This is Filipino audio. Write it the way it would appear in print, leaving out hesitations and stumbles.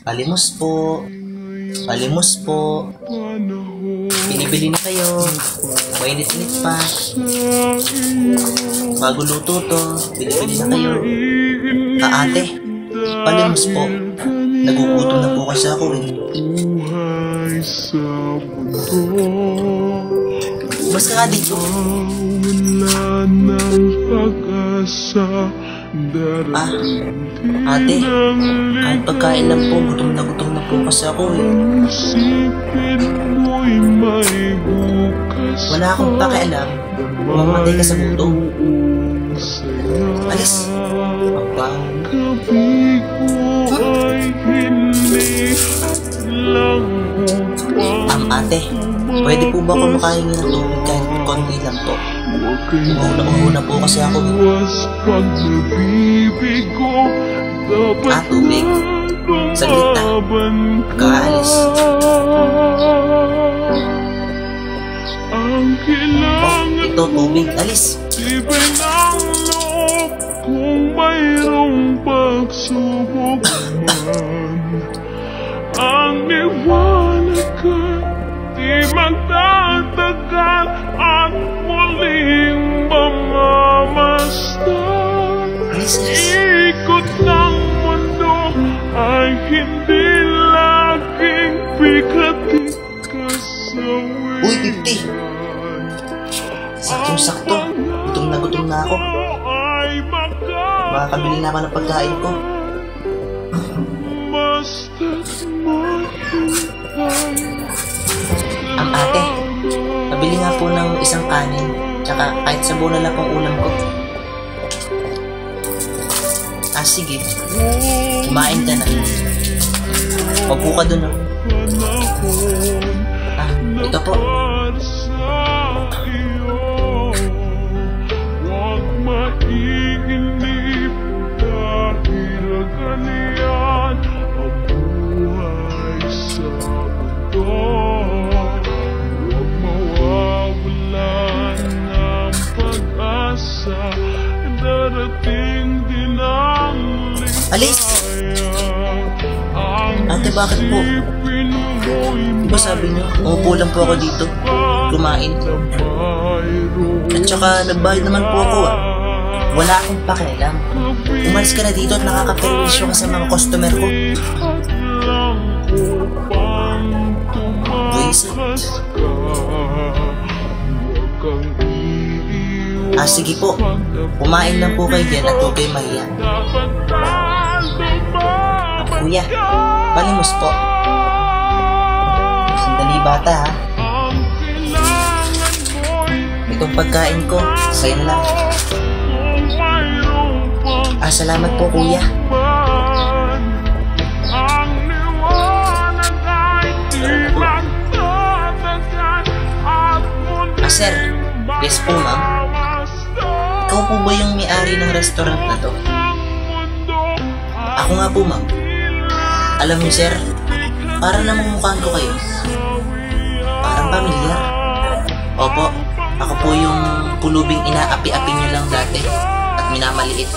Alimos po. Alimos po. Binibili na kayo. Mainit-init pa. Bago luto to. Binibili na kayo. Ate. Alimos po. Nagugutom na po kasi ako eh. Mas ka nga dito. Ate, kahit pagkain lang po, gutom na po kasi ako eh. Wala akong pakialam, mamatay ka sa gutom. Alis! Ate, pwede po ba ako makahingi ng tubig kahit konti lang po? Umuuna po kasi ako. Tubig. Saglit na. Kaalis. Ito, tubig. Alis. Kung mayroong pagsubok man, ang liwanag ka di magtatagal at muling mamamasdan. Ikot ng mundo ay hindi laging bigatin ka sa wilan. Uy, 50! Saktong-sakto. Gutom na ako. Makakabili na ako ng pagkain ko. Ate, pabili nga po ng isang kanin, tsaka kahit sabaw na lang pang ulam ko. Sige. Kumain ka na. Opo ka dun, oh. Ito po. Alis! Ate, bakit po? Diba sabi niyo, umupo lang po ako dito, kumain. At saka nagbayad naman po ako ah. Wala akong pakialam. Umalis ka na dito at nakaka-perwisyo ka sa mga customer ko. Buisit. Sige po. Kumain lang po kayo dyan at huwag kayo mahiya. Kuya, palimos po. Sandali bata ha. Itong pagkain ko, sa'yo na lang. Salamat po kuya. Sir, yes po ma'am. Ikaw po ba yung may-ari ng restaurant na to? Ako nga po ma'am. Alam niyo sir, parang namumukhaan ko kayo. Parang pamilyar. Opo, ako po yung pulubing inaapi-api niyo lang dati at minamaliit.